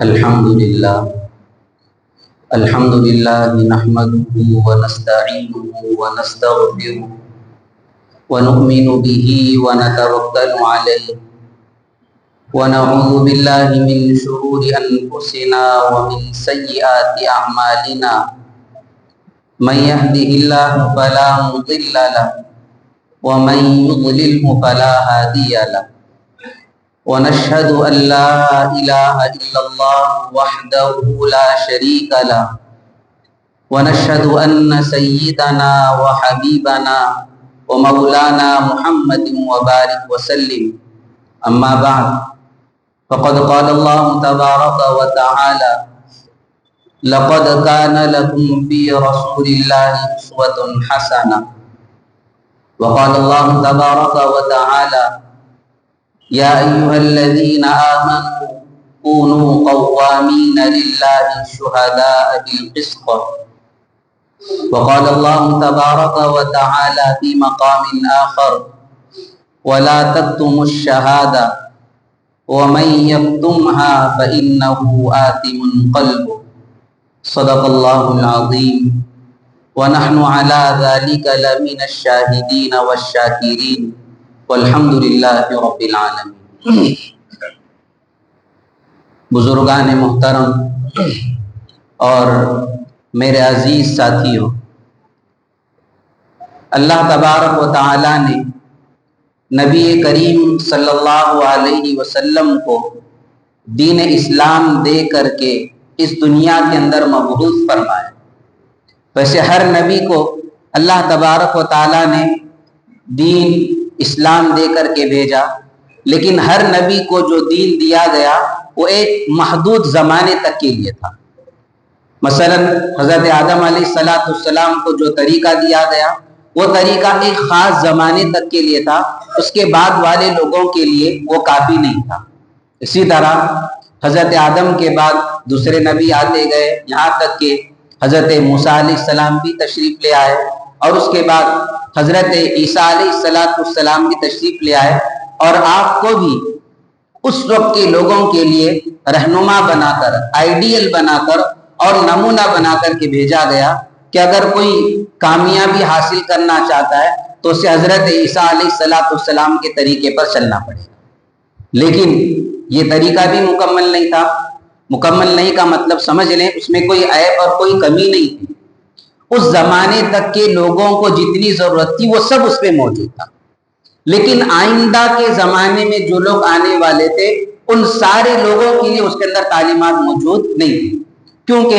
الحمد لله نحمده ونستعينه ونستغفره ونؤمن به ونتوكل عليه ونعوذ بالله من شرور أنفسنا ومن سيئات أعمالنا من يهده الله فلا مضل له ومن يضلله فلا هادي له ونشهد أن لا إله إلا الله وحده لا شريك له ونشهد أن سيدنا وحبيبنا ومولانا محمد وبارك وسلم أما بعد فقد قال الله تبارك وتعالى لقد كان لكم في رسول الله أسوة حسنة وقال الله تبارك وتعالى يا أيها الذين آمنوا كونوا قوامين لله شهداء بالقسط وقال الله تبارك وتعالى في مقام آخر ولا تكتموا الشهادة ومن يكتمها فإنه آثم قلبه صدق الله العظيم ونحن على ذلك لمن الشاهدين والشاكرين والحمد للہ رب العالمین۔ بزرگان محترم اور میرے عزیز ساتھیوں، اللہ تبارک و تعالی نے نبی کریم صلی اللہ علیہ وسلم کو دین اسلام دے کر کے اس دنیا کے اندر مبعوث فرمایا۔ ویسے ہر نبی کو اللہ تبارک و تعالی نے دین اسلام دے کر کے بھیجا، لیکن ہر نبی کو جو دین دیا گیا وہ ایک محدود زمانے تک کے لیے تھا۔ مثلا حضرت آدم علیہ السلام کو جو طریقہ دیا گیا وہ طریقہ ایک خاص زمانے تک کے لیے تھا، اس کے بعد والے لوگوں کے لیے وہ کافی نہیں تھا۔ اسی طرح حضرت آدم کے بعد دوسرے نبی آتے گئے، یہاں تک کہ حضرت موسیٰ علیہ السلام بھی تشریف لے آئے، اور اس کے بعد حضرت عیسیٰ علیہ السلام کی تشریف لے آئے، اور آپ کو بھی اس وقت کے لوگوں کے لیے رہنما بنا کر، آئیڈیل بنا کر اور نمونہ بنا کر کے بھیجا گیا کہ اگر کوئی کامیابی حاصل کرنا چاہتا ہے تو اسے حضرت عیسیٰ علیہ السلام کے طریقے پر چلنا پڑے گا۔ لیکن یہ طریقہ بھی مکمل نہیں تھا۔ مکمل نہیں کا مطلب سمجھ لیں، اس میں کوئی عیب اور کوئی کمی نہیں تھی۔ اس زمانے تک کے لوگوں کو جتنی ضرورت تھی وہ سب اس پہ موجود تھا، لیکن آئندہ کے زمانے میں جو لوگ آنے والے تھے ان سارے لوگوں کے لیے اس کے اندر تعلیمات موجود نہیں تھی، کیونکہ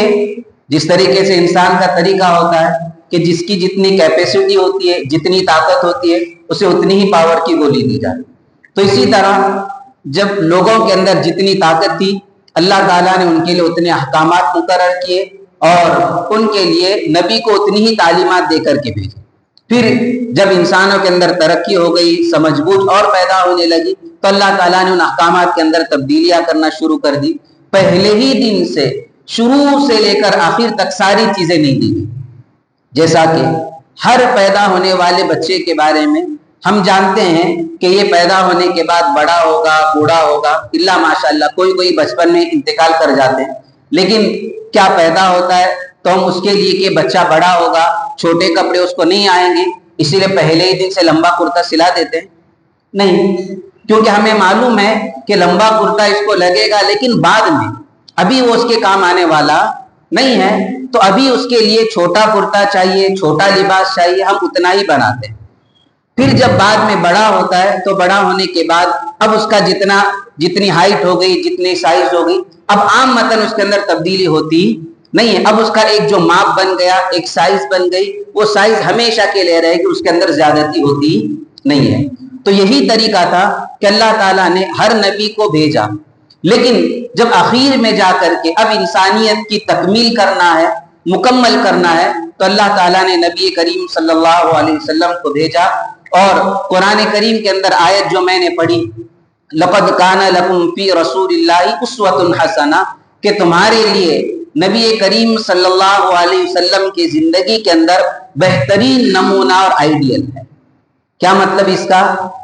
جس طریقے سے انسان کا طریقہ ہوتا ہے کہ جس کی جتنی کیپیسٹی ہوتی ہے، جتنی طاقت ہوتی ہے، اسے اتنی ہی پاور کی گولی دی جاتی۔ تو اسی طرح جب لوگوں کے اندر جتنی طاقت تھی، اللہ تعالیٰ نے ان کے لیے اتنے احکامات مقرر کیے اور ان کے لیے نبی کو اتنی ہی تعلیمات دے کر کے بھیجے۔ پھر جب انسانوں کے اندر ترقی ہو گئی، سمجھ بوجھ اور پیدا ہونے لگی، تو اللہ تعالیٰ نے ان احکامات کے اندر تبدیلیاں کرنا شروع کر دی۔ پہلے ہی دن سے شروع سے لے کر آخر تک ساری چیزیں نہیں دی گئی۔ جیسا کہ ہر پیدا ہونے والے بچے کے بارے میں ہم جانتے ہیں کہ یہ پیدا ہونے کے بعد بڑا ہوگا، بوڑھا ہوگا، اللہ ماشاءاللہ کوئی بچپن میں انتقال کر جاتے ہیں، لیکن کیا پیدا ہوتا ہے تو ہم اس کے لیے کہ بچہ بڑا ہوگا، چھوٹے کپڑے اس کو نہیں آئیں گے، اسی لیے پہلے ہی دن سے لمبا کرتا سلا دیتے ہیں؟ نہیں، کیونکہ ہمیں معلوم ہے کہ لمبا کرتا اس کو لگے گا، لیکن بعد میں ابھی وہ اس کے کام آنے والا نہیں ہے، تو ابھی اس کے لیے چھوٹا کرتا چاہیے، چھوٹا لباس چاہیے، ہم اتنا ہی بناتے ہیں۔ پھر جب بعد میں بڑا ہوتا ہے تو بڑا ہونے کے بعد اب اس کا جتنی ہائٹ ہو گئی، جتنی سائز ہو گئی، اب عام متن اس کے اندر تبدیلی ہوتی نہیں ہے۔ اب اس کا ایک جو ماپ بن گیا، ایک سائز بن گئی، وہ سائز ہمیشہ کے لیے رہے گی، اس کے اندر زیادتی ہوتی نہیں ہے۔ تو یہی طریقہ تھا کہ اللہ تعالیٰ نے ہر نبی کو بھیجا، لیکن جب آخر میں جا کر کے اب انسانیت کی تکمیل کرنا ہے، مکمل کرنا ہے، تو اللہ تعالیٰ نے نبی کریم صلی اللہ علیہ وسلم کو بھیجا۔ اور قرآن کریم کے اندر آیت جو میں نے پڑھی، لقد کان لکم فی رسول اللہ اسوۃ حسنہ، کہ تمہارے لیے نبی کریم صلی اللہ علیہ وسلم کی زندگی کے اندر بہترین نمونہ اور آئیڈیل ہے۔ کیا مطلب اس کا؟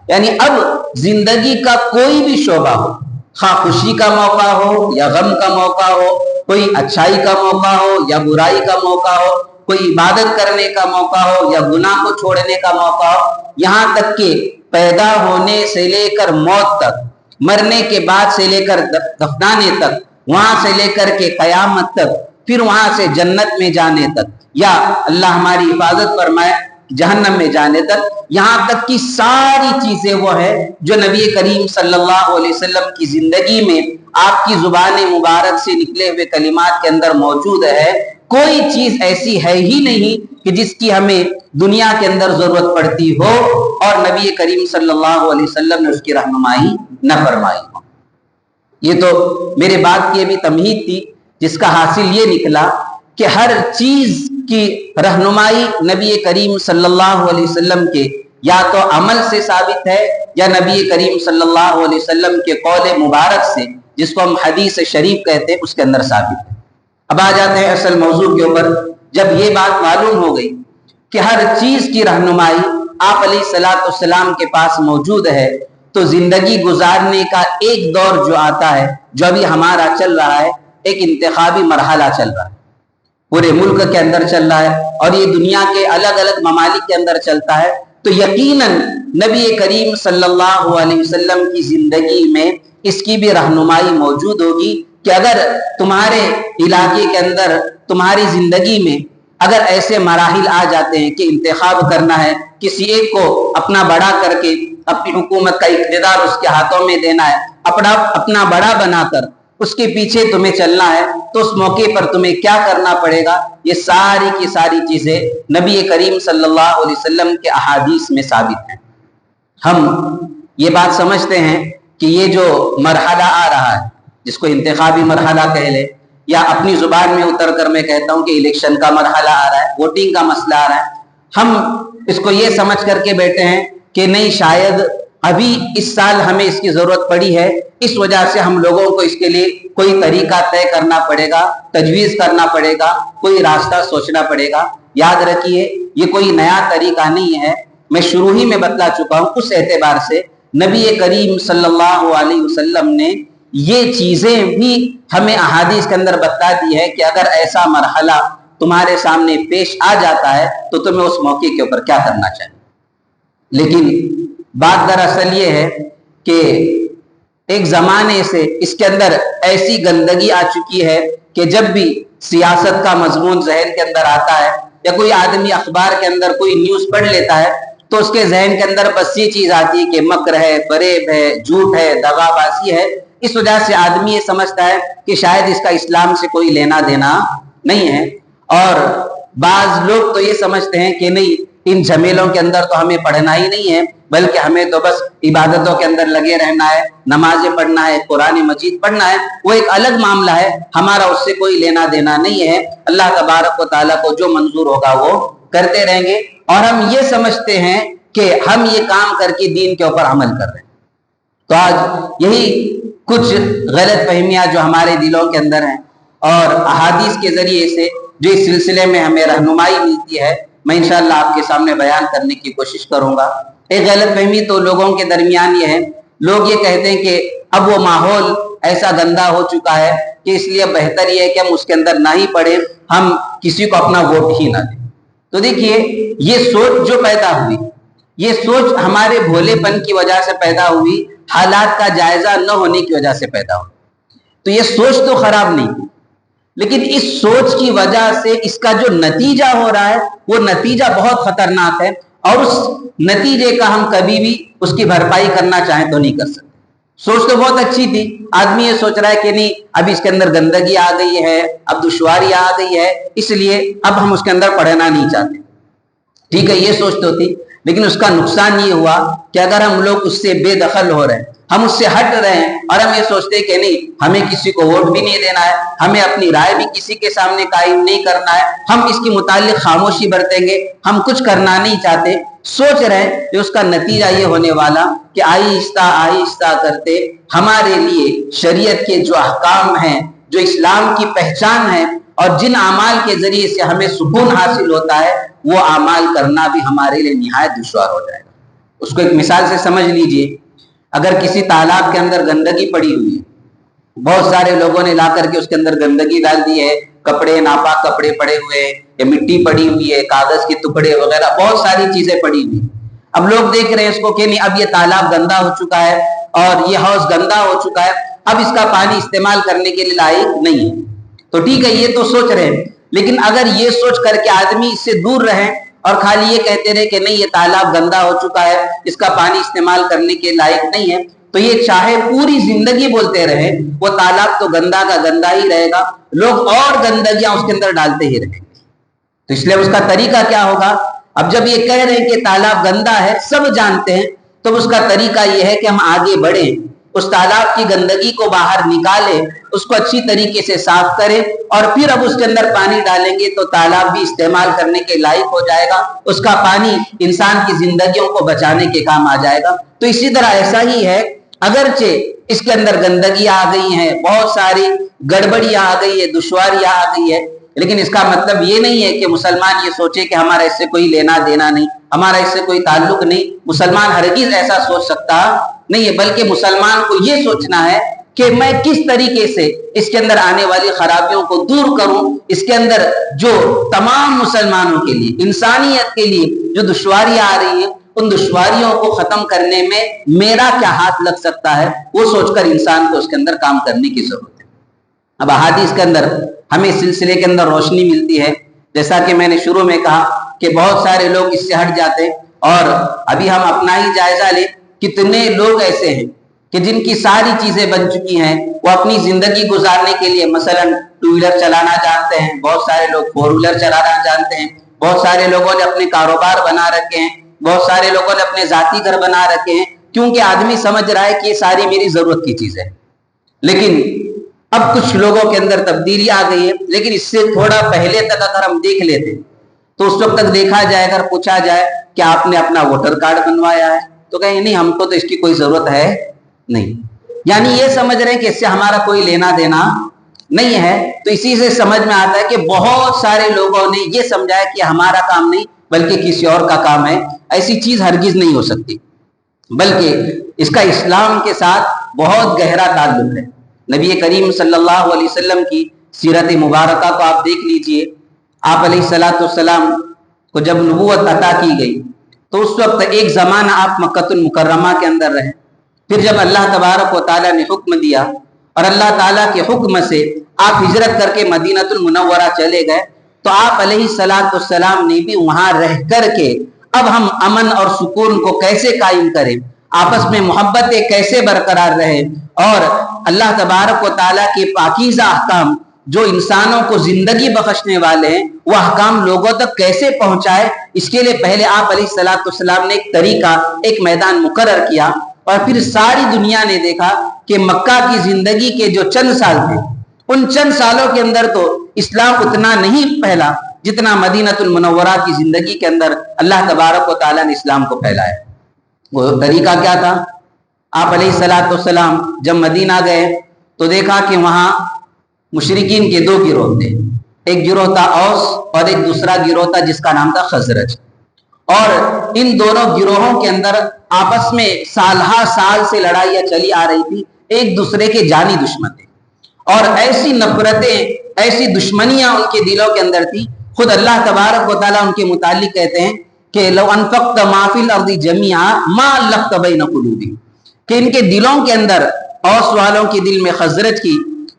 یعنی اب زندگی کا کوئی بھی شعبہ ہو، خواہ خوشی کا موقع ہو یا غم کا موقع ہو، کوئی اچھائی کا موقع ہو یا برائی کا موقع ہو، کوئی عبادت کرنے کا موقع ہو یا گناہ کو چھوڑنے کا موقع ہو، یہاں تک کہ پیدا ہونے سے لے کر موت تک، مرنے کے بعد سے لے کر دفنانے تک، وہاں سے لے کر کے قیامت تک، پھر وہاں سے جنت میں جانے تک، یا اللہ ہماری حفاظت فرمائے جہنم میں جانے تک، یہاں تک کی ساری چیزیں وہ ہے جو نبی کریم صلی اللہ علیہ وسلم کی زندگی میں آپ کی زبان مبارک سے نکلے ہوئے کلمات کے اندر موجود ہے۔ کوئی چیز ایسی ہے ہی نہیں کہ جس کی ہمیں دنیا کے اندر ضرورت پڑتی ہو اور نبی کریم صلی اللہ علیہ وسلم نے اس کی رہنمائی نہ فرمائی ہو۔ یہ تو میرے بات کی ابھی تمہید تھی، جس کا حاصل یہ نکلا کہ ہر چیز کی رہنمائی نبی کریم صلی اللہ علیہ وسلم کے یا تو عمل سے ثابت ہے یا نبی کریم صلی اللہ علیہ وسلم کے قول مبارک سے، جس کو ہم حدیث شریف کہتے ہیں، اس کے اندر ثابت ہے۔ اب آ جاتے ہیں اصل موضوع کے اوپر۔ جب یہ بات معلوم ہو گئی کہ ہر چیز کی رہنمائی آپ علیہ الصلوۃ والسلام کے پاس موجود ہے، تو زندگی گزارنے کا ایک دور جو آتا ہے، جو ابھی ہمارا چل رہا ہے، ایک انتخابی مرحلہ چل رہا ہے، پورے ملک کے اندر چل رہا ہے اور یہ دنیا کے الگ الگ ممالک کے اندر چلتا ہے، تو یقیناً نبی کریم صلی اللہ علیہ وسلم کی زندگی میں اس کی بھی رہنمائی موجود ہوگی کہ اگر تمہارے علاقے کے اندر، تمہاری زندگی میں اگر ایسے مراحل آ جاتے ہیں کہ انتخاب کرنا ہے، کسی ایک کو اپنا بڑا کر کے اپنی حکومت کا اقتدار اس کے ہاتھوں میں دینا ہے، اپنا بڑا بنا کر اس کے پیچھے تمہیں چلنا ہے، تو اس موقع پر تمہیں کیا کرنا پڑے گا؟ یہ ساری کی ساری چیزیں نبی کریم صلی اللہ علیہ وسلم کے احادیث میں ثابت ہیں۔ ہم یہ بات سمجھتے ہیں کہ یہ جو مرحلہ آ رہا ہے، جس کو انتخابی مرحلہ کہہ لے، یا اپنی زبان میں اتر کر میں کہتا ہوں کہ الیکشن کا مرحلہ آ رہا ہے، ووٹنگ کا مسئلہ آ رہا ہے، ہم اس کو یہ سمجھ کر کے بیٹھے ہیں کہ نہیں، شاید ابھی اس سال ہمیں اس کی ضرورت پڑی ہے، اس وجہ سے ہم لوگوں کو اس کے لیے کوئی طریقہ طے کرنا پڑے گا، تجویز کرنا پڑے گا، کوئی راستہ سوچنا پڑے گا۔ یاد رکھیے، یہ کوئی نیا طریقہ نہیں ہے، میں شروع ہی میں بتلا چکا ہوں۔ اس اعتبار سے نبی کریم صلی اللہ علیہ وسلم نے یہ چیزیں بھی ہمیں احادیث کے اندر بتا دی ہے کہ اگر ایسا مرحلہ تمہارے سامنے پیش آ جاتا ہے تو تمہیں اس موقع کے اوپر کیا کرنا چاہیے۔ لیکن بات دراصل یہ ہے کہ ایک زمانے سے اس کے اندر ایسی گندگی آ چکی ہے کہ جب بھی سیاست کا مضمون ذہن کے اندر آتا ہے یا کوئی آدمی اخبار کے اندر کوئی نیوز پڑھ لیتا ہے تو اس کے ذہن کے اندر بس یہ چیز آتی ہے کہ مکر ہے، فریب ہے، جھوٹ ہے، دغا بازی ہے۔ اس وجہ سے آدمی یہ سمجھتا ہے کہ شاید اس کا اسلام سے کوئی لینا دینا نہیں ہے، اور بعض لوگ تو یہ سمجھتے ہیں کہ نہیں، ان جھمیلوں کے اندر تو ہمیں پڑھنا ہی نہیں ہے، بلکہ ہمیں تو بس عبادتوں کے اندر لگے رہنا ہے، نمازیں پڑھنا ہے، قرآن مجید پڑھنا ہے، وہ ایک الگ معاملہ ہے، ہمارا اس سے کوئی لینا دینا نہیں ہے، اللہ تبارک و تعالیٰ کو جو منظور ہوگا وہ کرتے رہیں گے۔ اور ہم یہ سمجھتے ہیں کہ ہم یہ کام کر کے دین کے اوپر عمل کر رہے ہیں۔ تو آج یہی کچھ غلط فہمیاں جو ہمارے دلوں کے اندر ہیں، اور احادیث کے ذریعے سے جو اس سلسلے میں ہمیں رہنمائی ملتی ہے، میں انشاءاللہ آپ کے سامنے بیان کرنے کی کوشش کروں گا۔ ایک غلط فہمی تو لوگوں کے درمیان یہ ہے، لوگ یہ کہتے ہیں کہ اب وہ ماحول ایسا گندا ہو چکا ہے کہ اس لیے بہتر یہ ہے کہ ہم اس کے اندر نہ ہی پڑھیں، ہم کسی کو اپنا ووٹ ہی نہ دیں۔ تو دیکھیے، یہ سوچ جو پیدا ہوئی، یہ سوچ ہمارے بھولے پن کی وجہ سے پیدا ہوئی، حالات کا جائزہ نہ ہونے کی وجہ سے پیدا ہوئی۔ تو یہ سوچ تو خراب نہیں، لیکن اس سوچ کی وجہ سے اس کا جو نتیجہ ہو رہا ہے وہ نتیجہ بہت خطرناک ہے، اور اس نتیجے کا ہم کبھی بھی اس کی بھرپائی کرنا چاہیں تو نہیں کر سکتے۔ سوچ تو بہت اچھی تھی، آدمی یہ سوچ رہا ہے کہ نہیں، اب اس کے اندر گندگی آ گئی ہے، اب دشواری آ گئی ہے، اس لیے اب ہم اس کے اندر پڑھنا نہیں چاہتے۔ ٹھیک ہے، یہ سوچ تو تھی، لیکن اس کا نقصان یہ ہوا کہ اگر ہم لوگ اس سے بے دخل ہو رہے ہیں، ہم اس سے ہٹ رہے ہیں، اور ہم یہ سوچتے ہیں کہ نہیں، ہمیں کسی کو ووٹ بھی نہیں دینا ہے، ہمیں اپنی رائے بھی کسی کے سامنے قائم نہیں کرنا ہے، ہم اس کے متعلق خاموشی برتیں گے، ہم کچھ کرنا نہیں چاہتے، سوچ رہے ہیں کہ اس کا نتیجہ یہ ہونے والا کہ آہستہ آہستہ کرتے ہمارے لیے شریعت کے جو احکام ہیں، جو اسلام کی پہچان ہے، اور جن اعمال کے ذریعے سے ہمیں سکون حاصل ہوتا ہے، وہ اعمال کرنا بھی ہمارے لیے نہایت دشوار ہو جائے گا۔ اس کو ایک مثال سے سمجھ لیجئے، اگر کسی تالاب کے اندر گندگی پڑی ہوئی ہے، بہت سارے لوگوں نے لا کر کے اس کے اندر گندگی ڈال دی ہے، کپڑے ناپاک کپڑے پڑے ہوئے یا مٹی پڑی ہوئی ہے، کاغذ کے ٹکڑے وغیرہ بہت ساری چیزیں پڑی ہوئی، اب لوگ دیکھ رہے ہیں اس کو کہ نہیں اب یہ تالاب گندا ہو چکا ہے اور یہ حوض گندا ہو چکا ہے، اب اس کا پانی استعمال کرنے کے لیے لائق نہیں ہے، تو ٹھیک ہے یہ تو سوچ رہے ہیں، لیکن اگر یہ سوچ کر کے آدمی اس سے دور رہے اور خالی یہ کہتے رہے کہ نہیں یہ تالاب گندا ہو چکا ہے، اس کا پانی استعمال کرنے کے لائق نہیں ہے، تو یہ چاہے پوری زندگی بولتے رہے وہ تالاب تو گندا کا گندا ہی رہے گا، لوگ اور گندگیاں اس کے اندر ڈالتے ہی رہیں گے۔ تو اس لیے اس کا طریقہ کیا ہوگا؟ اب جب یہ کہہ رہے ہیں کہ تالاب گندا ہے، سب جانتے ہیں، تو اس کا طریقہ یہ ہے کہ ہم آگے بڑھیں، اس تالاب کی گندگی کو باہر نکالیں، اس کو اچھی طریقے سے صاف کریں، اور پھر اب اس کے اندر پانی ڈالیں گے تو تالاب بھی استعمال کرنے کے لائق ہو جائے گا، اس کا پانی انسان کی زندگیوں کو بچانے کے کام آ جائے گا۔ تو اسی طرح ایسا ہی ہے، اگرچہ اس کے اندر گندگی آ گئی ہے، بہت ساری گڑبڑیاں آ گئی ہے، دشواریاں آ گئی ہے، لیکن اس کا مطلب یہ نہیں ہے کہ مسلمان یہ سوچے کہ ہمارا اس سے کوئی لینا دینا نہیں، ہمارا اس سے کوئی تعلق نہیں۔ مسلمان ہرگز ایسا سوچ سکتا نہیں ہے، بلکہ مسلمان کو یہ سوچنا ہے کہ میں کس طریقے سے اس کے اندر آنے والی خرابیوں کو دور کروں، اس کے اندر جو تمام مسلمانوں کے لیے، انسانیت کے لیے جو دشواریاں آ رہی ہیں، ان دشواریوں کو ختم کرنے میں میرا کیا ہاتھ لگ سکتا ہے، وہ سوچ کر انسان کو اس کے اندر کام کرنے کی ضرورت ہے۔ اب احادیث کے اندر ہمیں اس سلسلے کے اندر روشنی ملتی ہے، جیسا کہ میں نے شروع میں کہا کہ بہت سارے لوگ اس سے ہٹ جاتے ہیں، اور ابھی ہم اپنا ہی جائزہ لیں، کتنے لوگ ایسے ہیں کہ جن کی ساری چیزیں بن چکی ہیں، وہ اپنی زندگی گزارنے کے لیے مثلا ٹو ویلر چلانا جانتے ہیں، بہت سارے لوگ فور ویلر چلانا جانتے ہیں، بہت سارے لوگوں نے اپنے کاروبار بنا رکھے ہیں، بہت سارے لوگوں نے اپنے ذاتی گھر بنا رکھے ہیں، کیونکہ آدمی سمجھ رہا ہے کہ یہ ساری میری ضرورت کی چیز ہے۔ لیکن اب کچھ لوگوں کے اندر تبدیلی آ گئی ہے، لیکن اس سے تھوڑا پہلے تک اگر ہم دیکھ لیتے تو اس وقت تک دیکھا جائے، اگر پوچھا جائے کہ آپ نے اپنا ووٹر کارڈ بنوایا ہے تو کہیں نہیں، ہم کو تو اس کی کوئی ضرورت ہے نہیں، یعنی یہ سمجھ رہے ہیں کہ اس سے ہمارا کوئی لینا دینا نہیں ہے۔ تو اسی سے سمجھ میں آتا ہے کہ بہت سارے لوگوں نے یہ سمجھا ہے کہ ہمارا کام نہیں بلکہ کسی اور کا کام ہے، ایسی چیز ہرگز نہیں ہو سکتی، بلکہ اس کا اسلام کے ساتھ بہت گہرا تعلق ہے۔ نبی کریم صلی اللہ علیہ وسلم کی سیرت مبارکہ کو آپ دیکھ لیجئے، آپ علیہ السلام کو جب نبوت عطا کی گئی تو اس وقت ایک زمانہ آپ مکہ المکرمہ کے اندر رہے، پھر جب اللہ تبارک و تعالیٰ نے حکم دیا اور اللہ تعالیٰ کے حکم سے آپ ہجرت کر کے مدینہ المنورہ چلے گئے، تو آپ علیہ السلام نے بھی وہاں رہ کر کے اب ہم امن اور سکون کو کیسے قائم کریں، آپس میں محبتیں کیسے برقرار رہے، اور اللہ تبارک و تعالیٰ کے پاکیزہ احکام جو انسانوں کو زندگی بخشنے والے ہیں وہ احکام لوگوں تک کیسے پہنچائے، اس کے لیے پہلے آپ علیہ السلام نے ایک طریقہ، ایک میدان مقرر کیا، اور پھر ساری دنیا نے دیکھا کہ مکہ کی زندگی کے جو چند سال تھے، ان چند سالوں کے اندر تو اسلام اتنا نہیں پھیلا جتنا مدینہ المنورہ کی زندگی کے اندر اللہ تبارک و تعالیٰ نے اسلام کو پھیلایا۔ وہ طریقہ کیا تھا؟ آپ علیہ السلام جب مدینہ گئے تو دیکھا کہ وہاں مشرکین کے دو گروہ تھے، ایک گروہ تھا اوس اور ایک دوسرا گروہ تھا جس کا نام تھا خزرج، اور ان دونوں گروہوں کے اندر آپس میں سالہ سال سے لڑائیاں چلی آ رہی تھی، ایک دوسرے کے جانی دشمن تھے، اور ایسی نفرتیں، ایسی دشمنیاں ان کے دلوں کے اندر تھی۔ خود اللہ تبارک و تعالیٰ ان کے متعلق کہتے ہیں کہ لو انفقت ما فی الارض جميعا ما الفت بین قلوبہم، کہ ان کے دلوں کے اندر، اوس والوں کے دل میں خزرج کی،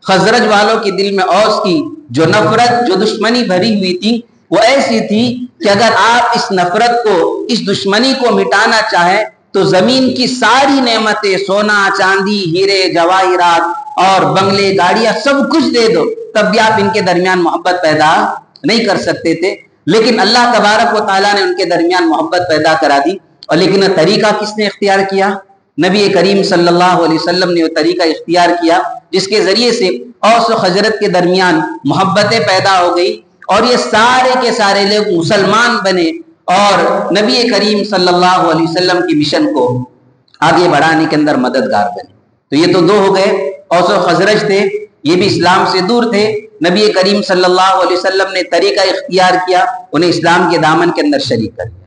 خزرج والوں کے دل میں اوس کی جو نفرت، جو دشمنی بھری ہوئی تھی، وہ ایسی تھی کہ اگر آپ اس نفرت کو، اس دشمنی کو مٹانا چاہیں تو زمین کی ساری نعمتیں، سونا چاندی ہیرے جواہرات اور بنگلے گاڑیاں سب کچھ دے دو، تب بھی آپ ان کے درمیان محبت پیدا نہیں کر سکتے تھے، لیکن اللہ تبارک و تعالیٰ نے ان کے درمیان محبت پیدا کرا دی۔ اور لیکن طریقہ کس نے اختیار کیا؟ نبی کریم صلی اللہ علیہ وسلم نے وہ طریقہ اختیار کیا جس کے ذریعے سے اوس و خزرج کے درمیان محبتیں پیدا ہو گئی، اور یہ سارے کے سارے لوگ مسلمان بنے اور نبی کریم صلی اللہ علیہ وسلم کی مشن کو آگے بڑھانے کے اندر مددگار بنے۔ تو یہ تو دو ہو گئے، اوس و خزرج تھے، یہ بھی اسلام سے دور تھے، نبی کریم صلی اللہ علیہ وسلم نے طریقہ اختیار کیا، انہیں اسلام کے دامن کے اندر شریک کر دیا۔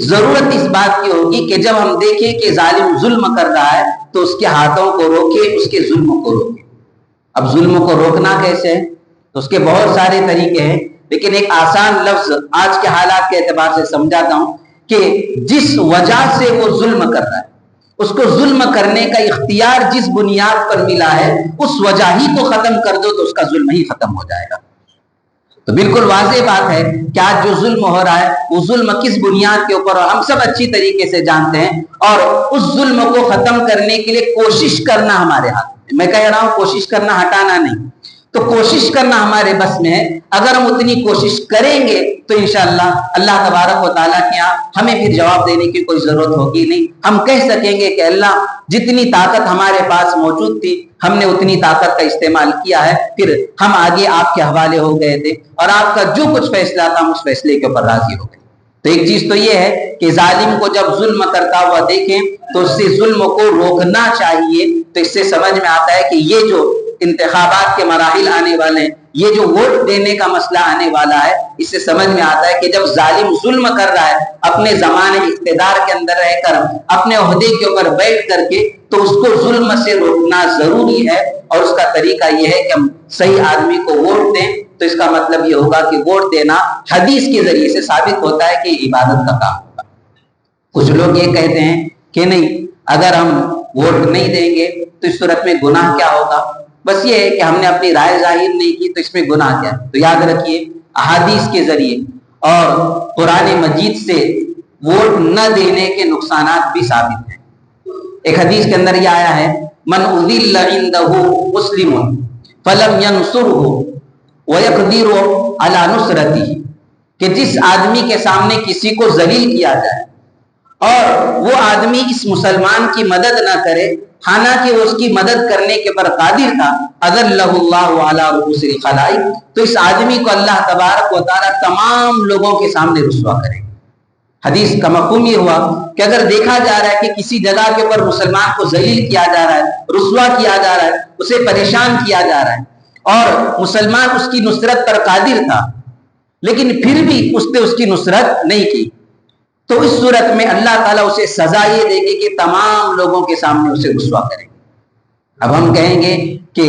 ضرورت اس بات کی ہوگی کہ جب ہم دیکھیں کہ ظالم ظلم کر رہا ہے تو اس کے ہاتھوں کو روکے، اس کے ظلم کو روکے۔ اب ظلم کو روکنا کیسے ہے؟ تو اس کے بہت سارے طریقے ہیں، لیکن ایک آسان لفظ آج کے حالات کے اعتبار سے سمجھاتا ہوں کہ جس وجہ سے وہ ظلم کر رہا ہے، اس کو ظلم کرنے کا اختیار جس بنیاد پر ملا ہے، اس وجہ ہی کو ختم کر دو تو اس کا ظلم ہی ختم ہو جائے گا۔ تو بالکل واضح بات ہے کہ آج جو ظلم ہو رہا ہے وہ ظلم کس بنیاد کے اوپر ہم سب اچھی طریقے سے جانتے ہیں، اور اس ظلم کو ختم کرنے کے لیے کوشش کرنا ہمارے ہاتھ میں۔ میں کہہ رہا ہوں کوشش کرنا، ہٹانا نہیں، تو کوشش کرنا ہمارے بس میں ہے۔ اگر ہم اتنی کوشش کریں گے تو انشاءاللہ اللہ تبارک و تعالیٰ کے یہاں ہمیں پھر جواب دینے کی کوئی ضرورت ہوگی نہیں۔ ہم کہہ سکیں گے کہ اللہ جتنی طاقت ہمارے پاس موجود تھی ہم نے اتنی طاقت کا استعمال کیا ہے، پھر ہم آگے آپ کے حوالے ہو گئے تھے اور آپ کا جو کچھ فیصلہ تھا ہم اس فیصلے کے اوپر راضی ہو گئے۔ تو ایک چیز تو یہ ہے کہ ظالم کو جب ظلم کرتا ہوا دیکھیں تو اس سے ظلم کو روکنا چاہیے۔ تو اس سے سمجھ میں آتا ہے کہ یہ جو انتخابات کے مراحل آنے والے ہیں، یہ جو ووٹ دینے کا مسئلہ آنے والا ہے، اس سے سمجھ میں آتا ہے کہ جب ظالم ظلم کر رہا ہے اپنے زمانے اقتدار کے اندر رہ کر، اپنے عہدے کے اوپر بیٹھ کر کے، تو اس کو ظلم سے روکنا ضروری ہے۔ اور اس کا طریقہ یہ ہے کہ ہم صحیح آدمی کو ووٹ دیں۔ تو اس کا مطلب یہ ہوگا کہ ووٹ دینا حدیث کے ذریعے سے ثابت ہوتا ہے کہ عبادت کا کام ہوگا۔ کچھ لوگ یہ کہتے ہیں کہ نہیں، اگر ہم ووٹ نہیں دیں گے تو اس صورت میں گناہ کیا ہوگا؟ بس یہ ہے کہ ہم نے اپنی رائے ظاہر نہیں کی تو اس میں گناہ کیا؟ تو یاد رکھیے احادیث کے ذریعے اور قرآن مجید سے ووٹ نہ دینے کے نقصانات بھی ثابت ہیں۔ ایک حدیث کے اندر یہ آیا ہے، من اذل عنده مسلم فلم ينصره ويقدر على نصرته، کہ جس آدمی کے سامنے کسی کو ذلیل کیا جائے اور وہ آدمی اس مسلمان کی مدد نہ کرے، حالانکہ وہ اس کی مدد کرنے کے پر قادر تھا، اذلہ اللہ علی رؤوس الخلائق، تو اس آدمی کو اللہ تبارک و تعالی تمام لوگوں کے سامنے رسوا کرے۔ حدیث کا مفہوم یہ ہوا کہ اگر دیکھا جا رہا ہے کہ کسی جگہ کے اوپر مسلمان کو ذلیل کیا جا رہا ہے، رسوا کیا جا رہا ہے، اسے پریشان کیا جا رہا ہے، اور مسلمان اس کی نصرت پر قادر تھا لیکن پھر بھی اس نے اس کی نصرت نہیں کی، تو اس صورت میں اللہ تعالیٰ اسے سزا یہ دے گی کہ تمام لوگوں کے سامنے اسے رسوا کریں گے۔ اب ہم کہیں گے کہ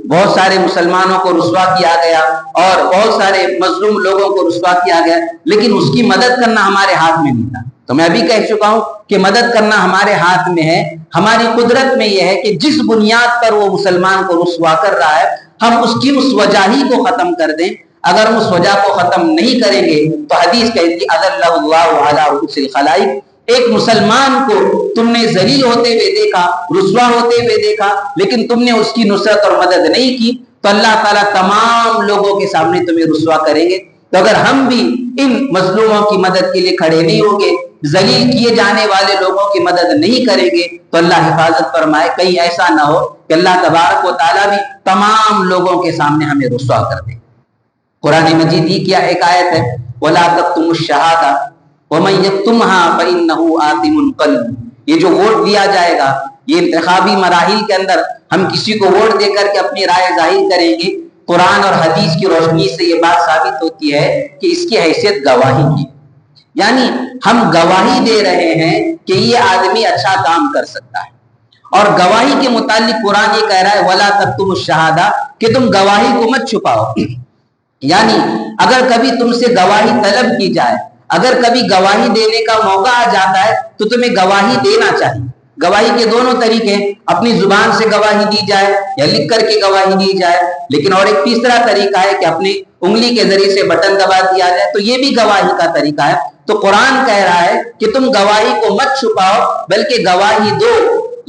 بہت سارے مسلمانوں کو رسوا کیا گیا اور بہت سارے مظلوم لوگوں کو رسوا کیا گیا، لیکن اس کی مدد کرنا ہمارے ہاتھ میں نہیں تھا۔ تو میں ابھی کہہ چکا ہوں کہ مدد کرنا ہمارے ہاتھ میں ہے، ہماری قدرت میں یہ ہے کہ جس بنیاد پر وہ مسلمان کو رسوا کر رہا ہے ہم اس کی اس وجہ ہی کو ختم کر دیں۔ اگر ہم اس وجہ کو ختم نہیں کریں گے تو حدیث کہتی اذلہ اللہ علی رؤوس الخلائق، ایک مسلمان کو تم نے ذلیل ہوتے ہوئے دیکھا، رسوا ہوتے ہوئے دیکھا، لیکن تم نے اس کی نصرت اور مدد نہیں کی، تو اللہ تعالیٰ تمام لوگوں کے سامنے تمہیں رسوا کریں گے۔ تو اگر ہم بھی ان مظلوموں کی مدد کے لیے کھڑے نہیں ہوں گے، ذلیل کیے جانے والے لوگوں کی مدد نہیں کریں گے، تو اللہ حفاظت فرمائے کہیں ایسا نہ ہو کہ اللہ تبارک و تعالیٰ بھی تمام لوگوں کے سامنے ہمیں رسوا کر دے۔ قرآن مجید ہی کیا ایک آیت ہے، وَلَا تَكْتُمُوا الشَّهَادَةَ وَمَن يَكْتُمْهَا فَإِنَّهُ آثِمٌ قَلْبُهُ۔ یہ جو ووٹ دیا جائے گا، یہ انتخابی مراحل کے اندر ہم کسی کو ووٹ دے کر کے اپنی رائے ظاہر کریں گے، قرآن اور حدیث کی روشنی سے یہ بات ثابت ہوتی ہے کہ اس کی حیثیت گواہی کی، یعنی ہم گواہی دے رہے ہیں کہ یہ آدمی اچھا کام کر سکتا ہے، اور گواہی کے متعلق قرآن یہ کہہ رہا ہے وَلَا تَكْتُمُوا الشَّهَادَةَ کہ تم گواہی کو مت چھپاؤ۔ یعنی اگر کبھی تم سے گواہی طلب کی جائے، اگر کبھی گواہی دینے کا موقع آ جاتا ہے تو تمہیں گواہی دینا چاہیے۔ گواہی کے دونوں طریقے، اپنی زبان سے گواہی دی جائے یا لکھ کر کے گواہی دی جائے، لیکن اور ایک تیسرا طریقہ ہے کہ اپنی انگلی کے ذریعے سے بٹن دبا دیا جائے، تو یہ بھی گواہی کا طریقہ ہے۔ تو قرآن کہہ رہا ہے کہ تم گواہی کو مت چھپاؤ بلکہ گواہی دو۔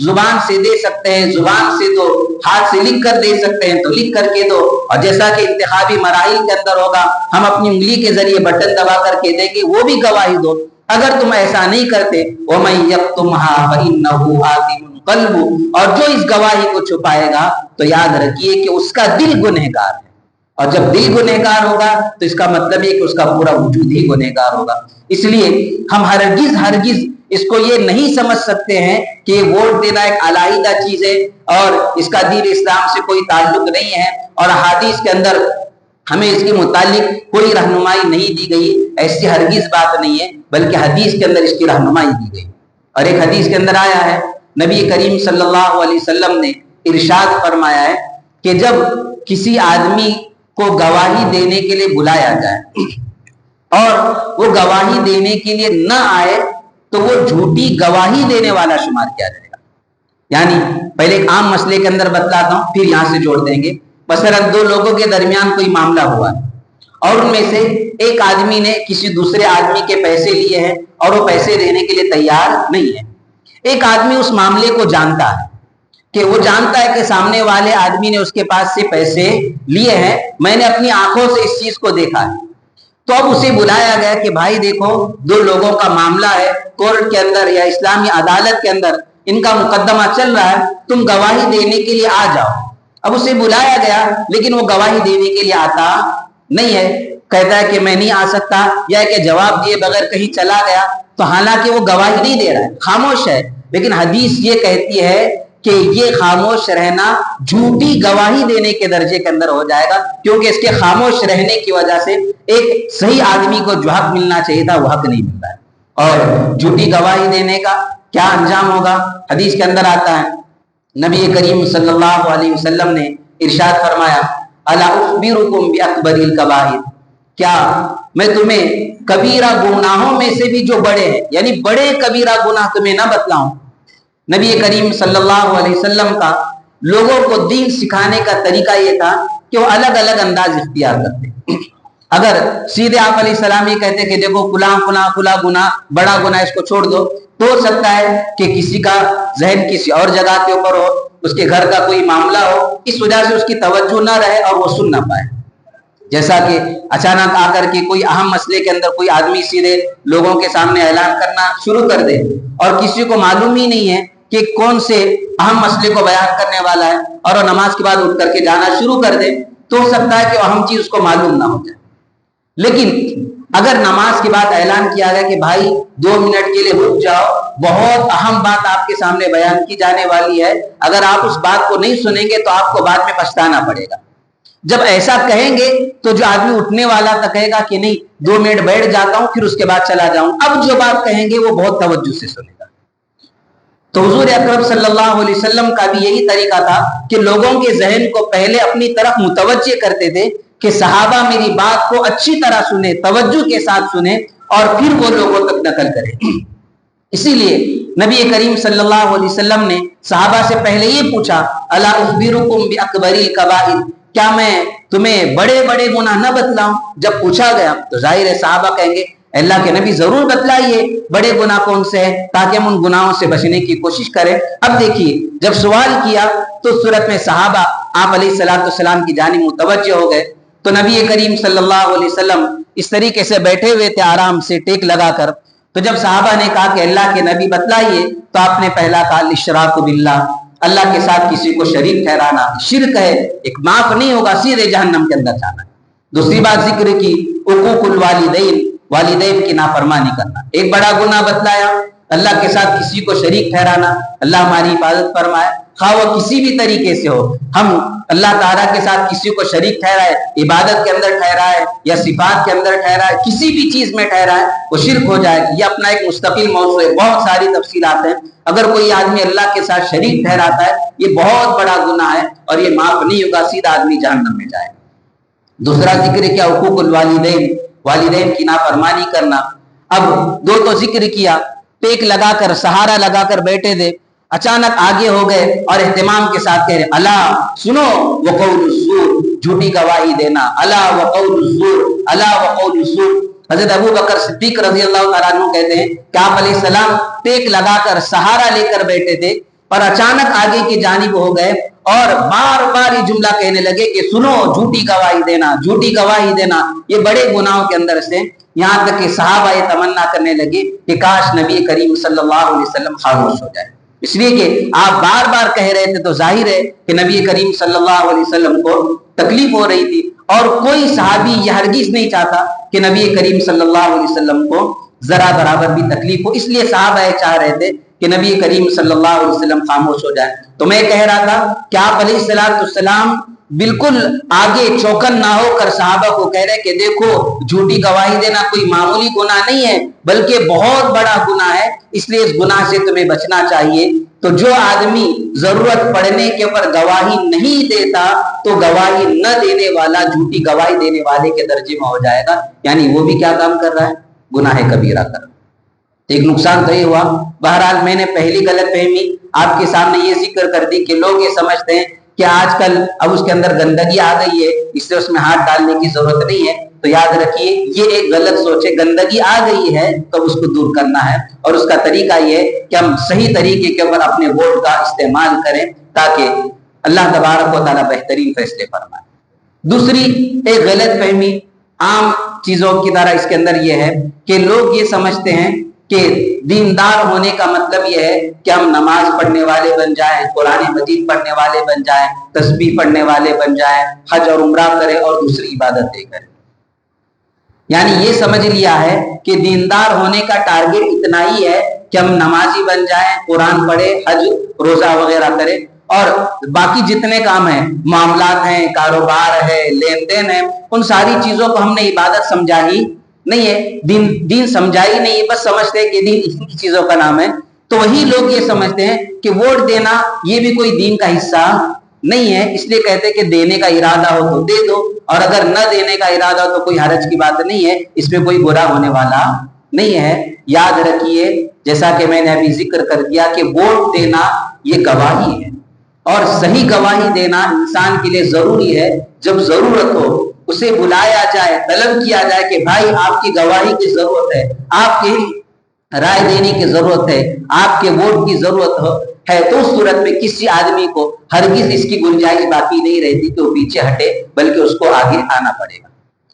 زبان سے دے سکتے ہیں، زبان سے دو، ہاتھ سے لکھ کر دے سکتے ہیں تو لکھ کر کے دو، اور جیسا کہ انتخابی مراحل کے اندر ہوگا ہم اپنی انگلی کے ذریعے بٹن دبا کر کے دیں گے، وہ بھی گواہی دو۔ اگر تم ایسا نہیں کرتے وَمَن يَكْتُمْهَا فَإِنَّهُ آثِمٌ قَلْبُهُ، اور جو اس گواہی کو چھپائے گا تو یاد رکھیے کہ اس کا دل گنہگار ہے، اور جب دل گنہگار ہوگا تو اس کا مطلب ہے کہ اس کا پورا وجود ہی گنہگار ہوگا۔ اس لیے ہم ہرگز اس کو یہ نہیں سمجھ سکتے ہیں کہ ووٹ دینا ایک علیحدہ چیز ہے اور اس کا دین اسلام سے کوئی تعلق نہیں ہے، اور حدیث کے اندر ہمیں اس کے متعلق کوئی رہنمائی نہیں دی گئی، ایسی ہرگز بات نہیں ہے۔ بلکہ حدیث کے اندر اس کی رہنمائی دی گئی۔ اور ایک حدیث کے اندر آیا ہے، نبی کریم صلی اللہ علیہ وسلم نے ارشاد فرمایا ہے کہ جب کسی آدمی کو گواہی دینے کے لیے بلایا جائے اور وہ گواہی دینے کے لیے نہ آئے تو وہ جھوٹی گواہی دینے والا شمار کیا جائے گا۔ یعنی پہلے ایک عام مسئلے کے اندر بتلاتا ہوں، پھر یہاں سے جوڑ دیں گے۔ مثلاً دو لوگوں کے درمیان کوئی معاملہ ہوا ہے اور ان میں سے ایک آدمی نے کسی دوسرے آدمی کے پیسے لیے ہیں اور وہ پیسے دینے کے لیے تیار نہیں ہے۔ ایک آدمی اس معاملے کو جانتا ہے کہ وہ جانتا ہے کہ سامنے والے آدمی نے اس کے پاس سے پیسے لیے ہیں، میں نے اپنی آنکھوں سے اس چیز کو دیکھا ہے۔ تو اب اسے بلایا گیا کہ بھائی دیکھو، دو لوگوں کا معاملہ ہے، کورٹ کے اندر یا اسلامی عدالت کے اندر ان کا مقدمہ چل رہا ہے، تم گواہی دینے کے لیے آ جاؤ۔ اب اسے بلایا گیا لیکن وہ گواہی دینے کے لیے آتا نہیں ہے، کہتا ہے کہ میں نہیں آ سکتا، یا کہ جواب دیے بغیر کہیں چلا گیا۔ تو حالانکہ وہ گواہی نہیں دے رہا ہے، خاموش ہے، لیکن حدیث یہ کہتی ہے کہ یہ خاموش رہنا جھوٹی گواہی دینے کے درجے کے اندر ہو جائے گا، کیونکہ اس کے خاموش رہنے کی وجہ سے ایک صحیح آدمی کو جو حق ملنا چاہیے تھا وہ حق نہیں ملتا ہے۔ اور جھوٹی گواہی دینے کا کیا انجام ہوگا؟ حدیث کے اندر آتا ہے، نبی کریم صلی اللہ علیہ وسلم نے ارشاد فرمایا، الا اخبرکم باکبر الکبائر، کیا میں تمہیں کبیرہ گناہوں میں سے بھی جو بڑے ہیں، یعنی بڑے کبیرہ گناہ تمہیں نہ بتلاؤں؟ نبی کریم صلی اللہ علیہ وسلم کا لوگوں کو دین سکھانے کا طریقہ یہ تھا کہ وہ الگ الگ انداز اختیار کرتے۔ اگر سیدھے آپ علیہ السلام یہ کہتے کہ دیکھو فلاں فلاں فلاں گناہ بڑا گناہ، اس کو چھوڑ دو، تو ہو سکتا ہے کہ کسی کا ذہن کسی اور جگہ کے اوپر ہو، اس کے گھر کا کوئی معاملہ ہو، اس وجہ سے اس کی توجہ نہ رہے اور وہ سن نہ پائے۔ جیسا کہ اچانک آ کر کے کوئی اہم مسئلے کے اندر کوئی آدمی سیدھے لوگوں کے سامنے اعلان کرنا شروع کر دے اور کسی کو معلوم ہی نہیں ہے کہ کون سے اہم مسئلے کو بیان کرنے والا ہے، اور وہ نماز کے بعد اٹھ کر کے جانا شروع کر دے، تو ہو سکتا ہے کہ وہ اہم چیز اس کو معلوم نہ ہو جائے۔ لیکن اگر نماز کے بعد اعلان کیا گیا کہ بھائی 2 منٹ کے لیے رک جاؤ، بہت اہم بات آپ کے سامنے بیان کی جانے والی ہے، اگر آپ اس بات کو نہیں سنیں گے تو آپ کو بعد میں پچھتانا پڑے گا، جب ایسا کہیں گے تو جو آدمی اٹھنے والا تھا کہے گا کہ نہیں 2 منٹ بیٹھ جاتا ہوں پھر اس کے بعد چلا جاؤں، اب جو بات کہیں گے وہ بہت توجہ سے سنے گا۔ تو حضور اکرم صلی اللہ علیہ وسلم کا بھی یہی طریقہ تھا کہ لوگوں کے ذہن کو پہلے اپنی طرف متوجہ کرتے تھے کہ صحابہ میری بات کو اچھی طرح سنیں، توجہ کے ساتھ سنیں اور پھر وہ لوگوں تک نقل کریں۔ اسی لیے نبی کریم صلی اللہ علیہ وسلم نے صحابہ سے پہلے یہ پوچھا، الا اخبرکم باکبر الکبائر، کیا میں تمہیں بڑے بڑے گناہ نہ بتلاؤں؟ جب پوچھا گیا تو ظاہر ہے صحابہ کہیں گے اللہ کے نبی ضرور بتلائیے بڑے گناہ کون سے ہیں تاکہ ہم ان گناہوں سے بچنے کی کوشش کریں۔ اب دیکھیے جب سوال کیا تو صورت میں صحابہ آپ علیہ الصلوۃ والسلام کی جانب متوجہ ہو گئے، تو نبی کریم صلی اللہ علیہ وسلم اس طریقے سے بیٹھے ہوئے تھے آرام سے ٹیک لگا کر، تو جب صحابہ نے کہا کہ اللہ کے نبی بتلائیے تو آپ نے پہلا کہا الاشراک باللہ، اللہ کے ساتھ کسی کو شریک ٹھہرانا شرک ہے، ایک معاف نہیں ہوگا، سیدھے جہنم کے اندر جانا ہے۔ دوسری بات ذکر کی حقوق الوالدین، والدین کی نافرمانی کرنا، ایک بڑا گناہ بتلایا، اللہ کے ساتھ کسی کو شریک ٹھہرانا، اللہ ہماری حفاظت فرمائے، خواہ وہ کسی بھی طریقے سے ہو، ہم اللہ تعالیٰ کے ساتھ کسی کو شریک ٹھہرائے، عبادت کے اندر ٹھہرائے یا صفات کے اندر ٹھہرائے، کسی بھی چیز میں ٹھہرائے، وہ شرک ہو جائے گی۔ یہ اپنا ایک مستقل موضوع ہے، بہت ساری تفصیلات ہیں۔ اگر کوئی آدمی اللہ کے ساتھ شریک ٹھہراتا ہے یہ بہت بڑا گناہ ہے اور یہ معاف نہیں ہوگا، سیدھا آدمی جہنم میں جائے۔ دوسرا ذکر کیا حقوق الوالدین، والدین کی نافرمانی کرنا۔ اب دو تو ذکر کیا، ٹیک لگا کر سہارا لگا کر بیٹھے تھے، اچانک آگے ہو گئے اور اہتمام کے ساتھ کہہ رہے الا سنو وقول الزور، جھوٹی گواہی دینا، الا وقول الزور، الا وقول الزور۔ حضرت ابو بکر صدیق رضی اللہ تعالیٰ عنہ کہتے ہیں کہ آپ علیہ السلام ٹیک لگا کر سہارا لے کر بیٹھے تھے اور اچانک آگے کی جانب ہو گئے اور بار بار یہ جملہ کہنے لگے کہ سنو جھوٹی گواہی دینا، جھوٹی گواہی دینا، یہ بڑے گناہوں کے اندر سے، یہاں تک کہ صحابہ یہ تمنا کرنے لگے کہ کاش نبی کریم صلی اللہ علیہ وسلم خاموش ہو جائے، اس لیے کہ آپ بار بار کہہ رہے تھے تو ظاہر ہے کہ نبی کریم صلی اللہ علیہ وسلم کو تکلیف ہو رہی تھی، اور کوئی صحابی یہ ہرگز نہیں چاہتا کہ نبی کریم صلی اللہ علیہ وسلم کو ذرا برابر بھی تکلیف ہو، اس لیے صحابہ چاہ رہے تھے کہ نبی کریم صلی اللہ علیہ وسلم خاموش ہو جائے. تو میں کہہ رہا تھا کہ آپ علیہ السلام بالکل آگے چوکن نہ ہو کر صحابہ کو کہہ رہے کہ دیکھو جھوٹی گواہی دینا کوئی معمولی گناہ نہیں ہے بلکہ بہت بڑا گناہ ہے, اس لیے اس گناہ سے تمہیں بچنا چاہیے. تو جو آدمی ضرورت پڑنے کے اوپر گواہی نہیں دیتا تو گواہی نہ دینے والا جھوٹی گواہی دینے والے کے درجے میں ہو جائے گا, یعنی وہ بھی کیا کام کر رہا ہے, گناہ کبیرہ کر. ایک نقصان تو یہ ہوا. بہرحال میں نے پہلی غلط فہمی آپ کے سامنے یہ ذکر کر دی کہ لوگ یہ سمجھتے ہیں کہ آج کل اب اس کے اندر گندگی آ گئی ہے اس لیے اس میں ہاتھ ڈالنے کی ضرورت نہیں ہے. تو یاد رکھیے یہ ایک غلط سوچ ہے. گندگی آ گئی ہے تو اس کو دور کرنا ہے, اور اس کا طریقہ یہ ہے کہ ہم صحیح طریقے کے اوپر اپنے ووٹ کا استعمال کریں تاکہ اللہ تبارک و تعالیٰ بہترین فیصلے فرمائے. دوسری ایک غلط فہمی عام چیزوں کی طرح اس کے اندر یہ ہے کہ لوگ یہ سمجھتے ہیں کہ دیندار ہونے کا مطلب یہ ہے کہ ہم نماز پڑھنے والے بن جائیں, قرآن مجید پڑھنے والے بن جائیں, تسبیح پڑھنے والے بن جائیں, حج اور عمرہ کریں اور دوسری عبادتیں کریں. یعنی یہ سمجھ لیا ہے کہ دیندار ہونے کا ٹارگٹ اتنا ہی ہے کہ ہم نمازی بن جائیں, قرآن پڑھیں, حج روزہ وغیرہ کریں, اور باقی جتنے کام ہیں, معاملات ہیں, کاروبار ہے, لین دین ہے, ان ساری چیزوں کو ہم نے عبادت سمجھا ہی نہیں ہے, دین سمجھا ہی نہیں ہے. بس سمجھتے ہیں کہ دین اسی چیزوں کا نام ہے. تو وہی لوگ یہ سمجھتے ہیں کہ ووٹ دینا یہ بھی کوئی دین کا حصہ نہیں ہے, اس لیے کہتے ہیں کہ دینے کا ارادہ ہو تو دے دو, اور اگر نہ دینے کا ارادہ ہو تو کوئی حرج کی بات نہیں ہے, اس میں کوئی برا ہونے والا نہیں ہے. یاد رکھیے جیسا کہ میں نے ابھی ذکر کر دیا کہ ووٹ دینا یہ گواہی ہے, اور صحیح گواہی دینا انسان کے لیے ضروری ہے. جب ضرورت ہو اسے بلایا جائے, طلب کیا جائے کہ بھائی آپ کی گواہی کی ضرورت ہے, آپ کی رائے دینے کی ضرورت ہے, آپ کے ووٹ کی ضرورت ہے, تو اس صورت میں کسی آدمی کو ہرگز اس کی گنجائش باقی نہیں رہتی کہ وہ پیچھے ہٹے, بلکہ اس کو آگے آنا پڑے گا.